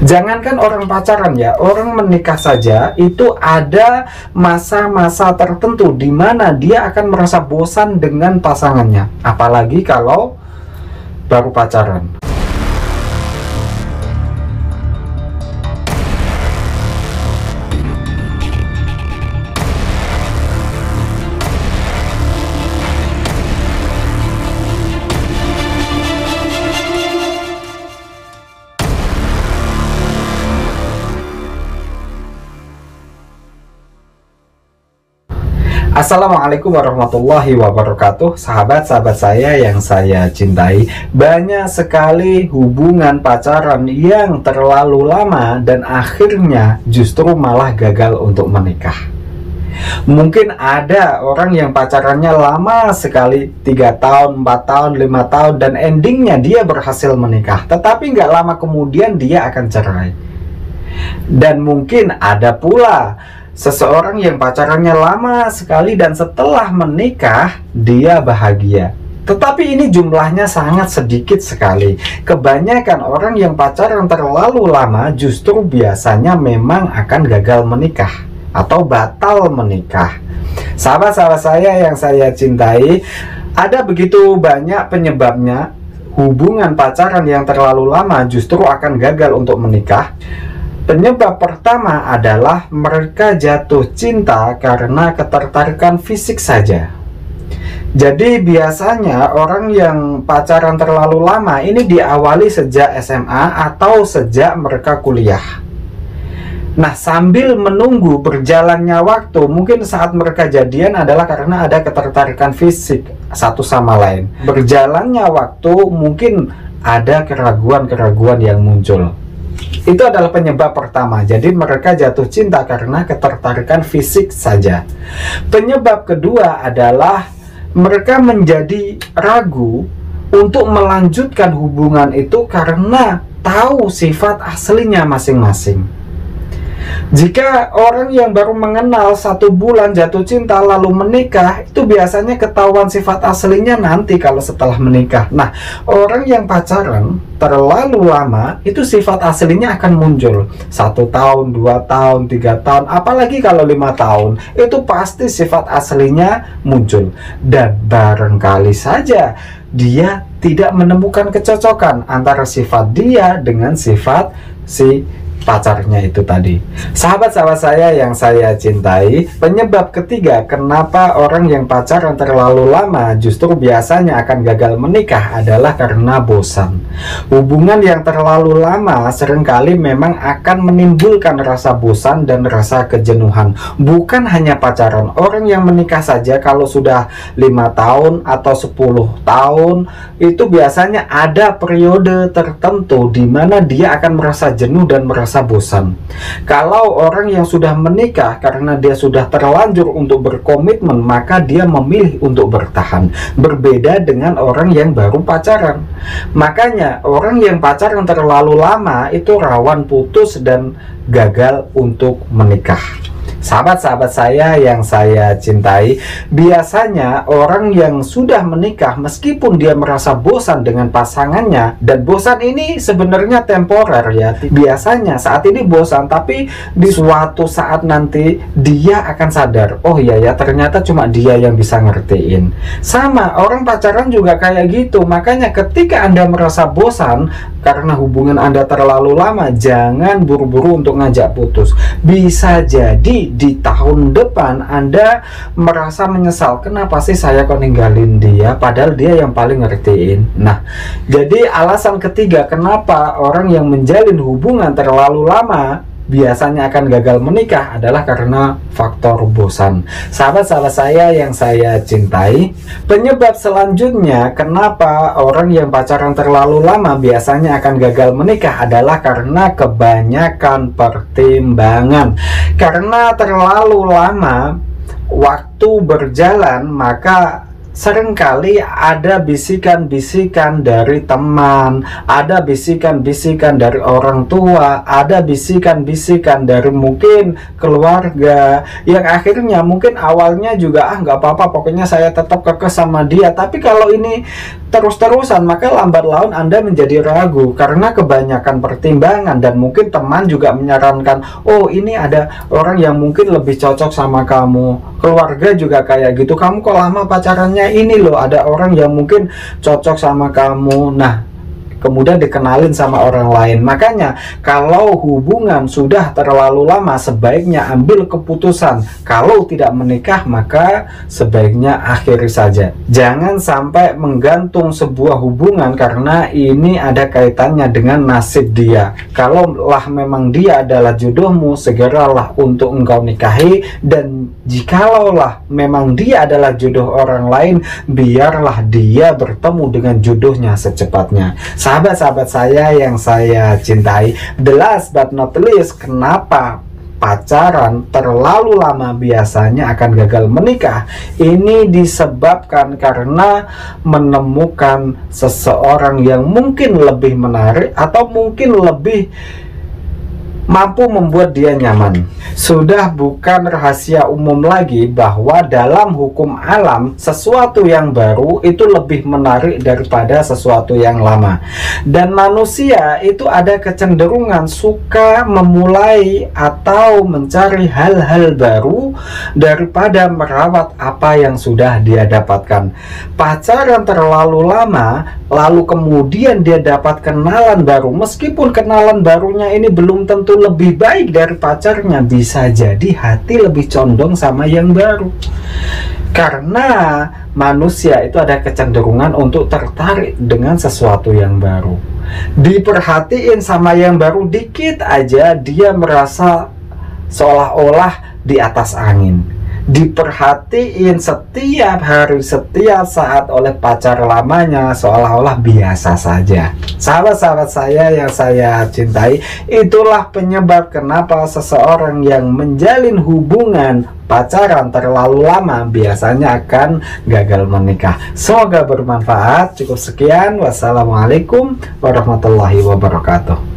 Jangankan orang pacaran ya, orang menikah saja itu ada masa-masa tertentu di mana dia akan merasa bosan dengan pasangannya, apalagi kalau baru pacaran. Assalamualaikum warahmatullahi wabarakatuh. Sahabat-sahabat saya yang saya cintai, banyak sekali hubungan pacaran yang terlalu lama dan akhirnya justru malah gagal untuk menikah. Mungkin ada orang yang pacarannya lama sekali, 3 tahun, 4 tahun, 5 tahun, dan endingnya dia berhasil menikah, tetapi nggak lama kemudian dia akan cerai. Dan mungkin ada pula seseorang yang pacarannya lama sekali dan setelah menikah dia bahagia. Tetapi ini jumlahnya sangat sedikit sekali. Kebanyakan orang yang pacaran terlalu lama justru biasanya memang akan gagal menikah atau batal menikah. Sahabat-sahabat saya yang saya cintai, ada begitu banyak penyebabnya hubungan pacaran yang terlalu lama justru akan gagal untuk menikah. Penyebab pertama adalah mereka jatuh cinta karena ketertarikan fisik saja. Jadi biasanya orang yang pacaran terlalu lama ini diawali sejak SMA atau sejak mereka kuliah. Nah, sambil menunggu berjalannya waktu, mungkin saat mereka jadian adalah karena ada ketertarikan fisik satu sama lain. Berjalannya waktu mungkin ada keraguan-keraguan yang muncul. Itu adalah penyebab pertama. Jadi mereka jatuh cinta karena ketertarikan fisik saja. Penyebab kedua adalah mereka menjadi ragu untuk melanjutkan hubungan itu karena tahu sifat aslinya masing-masing. Jika orang yang baru mengenal 1 bulan jatuh cinta lalu menikah, itu biasanya ketahuan sifat aslinya nanti kalau setelah menikah. Nah, orang yang pacaran terlalu lama itu sifat aslinya akan muncul 1 tahun, 2 tahun, 3 tahun, apalagi kalau 5 tahun, itu pasti sifat aslinya muncul. Dan barangkali saja dia tidak menemukan kecocokan antara sifat dia dengan sifat si pacarnya itu tadi. Sahabat-sahabat saya yang saya cintai, penyebab ketiga kenapa orang yang pacaran terlalu lama justru biasanya akan gagal menikah adalah karena bosan. Hubungan yang terlalu lama seringkali memang akan menimbulkan rasa bosan dan rasa kejenuhan. Bukan hanya pacaran, orang yang menikah saja kalau sudah 5 tahun atau 10 tahun itu biasanya ada periode tertentu di mana dia akan merasa jenuh dan merasa bosan. Kalau orang yang sudah menikah karena dia sudah terlanjur untuk berkomitmen, maka dia memilih untuk bertahan. Berbeda dengan orang yang baru pacaran. Makanya orang yang pacaran terlalu lama itu rawan putus dan gagal untuk menikah. Sahabat-sahabat saya yang saya cintai, biasanya orang yang sudah menikah meskipun dia merasa bosan dengan pasangannya, dan bosan ini sebenarnya temporer ya. Biasanya saat ini bosan, tapi di suatu saat nanti dia akan sadar, oh iya ya ternyata cuma dia yang bisa ngertiin. Sama orang pacaran juga kayak gitu. Makanya ketika Anda merasa bosan karena hubungan Anda terlalu lama, jangan buru-buru untuk ngajak putus. Bisa jadi di tahun depan Anda merasa menyesal, kenapa sih saya kok ninggalin dia padahal dia yang paling ngertiin. Nah, jadi alasan ketiga kenapa orang yang menjalin hubungan terlalu lama biasanya akan gagal menikah adalah karena faktor bosan. Sahabat-sahabat saya yang saya cintai, penyebab selanjutnya kenapa orang yang pacaran terlalu lama biasanya akan gagal menikah adalah karena kebanyakan pertimbangan. Karena terlalu lama waktu berjalan, maka seringkali ada bisikan-bisikan dari teman, ada bisikan-bisikan dari orang tua, ada bisikan-bisikan dari mungkin keluarga, yang akhirnya mungkin awalnya juga nggak apa-apa, pokoknya saya tetap kekeh sama dia. Tapi kalau ini terus-terusan, maka lambat laun Anda menjadi ragu karena kebanyakan pertimbangan, dan mungkin teman juga menyarankan, oh ini ada orang yang mungkin lebih cocok sama kamu, keluarga juga kayak gitu, kamu kok lama pacarannya, ini loh ada orang yang mungkin cocok sama kamu. Nah, kemudian dikenalin sama orang lain. Makanya kalau hubungan sudah terlalu lama, sebaiknya ambil keputusan. Kalau tidak menikah, maka sebaiknya akhiri saja. Jangan sampai menggantung sebuah hubungan karena ini ada kaitannya dengan nasib dia. Kalaulah memang dia adalah jodohmu, segeralah untuk engkau nikahi. Dan jikalaulah memang dia adalah jodoh orang lain, biarlah dia bertemu dengan jodohnya secepatnya. Sahabat-sahabat saya yang saya cintai, the last but not least, kenapa pacaran terlalu lama biasanya akan gagal menikah? Ini disebabkan karena menemukan seseorang yang mungkin lebih menarik atau mungkin lebih mampu membuat dia nyaman. Sudah bukan rahasia umum lagi bahwa dalam hukum alam, sesuatu yang baru itu lebih menarik daripada sesuatu yang lama. Dan manusia itu ada kecenderungan suka memulai atau mencari hal-hal baru daripada merawat apa yang sudah dia dapatkan. Pacaran terlalu lama, lalu kemudian dia dapat kenalan baru, meskipun kenalan barunya ini belum tentu lebih baik dari pacarnya, bisa jadi hati lebih condong sama yang baru. Karena manusia itu ada kecenderungan untuk tertarik dengan sesuatu yang baru. Diperhatiin sama yang baru dikit aja, dia merasa seolah-olah di atas angin. Diperhatiin setiap hari, setiap saat oleh pacar lamanya, seolah-olah biasa saja. Sahabat-sahabat saya yang saya cintai, itulah penyebab kenapa seseorang yang menjalin hubungan pacaran terlalu lama biasanya akan gagal menikah. Semoga bermanfaat. Cukup sekian. Wassalamualaikum warahmatullahi wabarakatuh.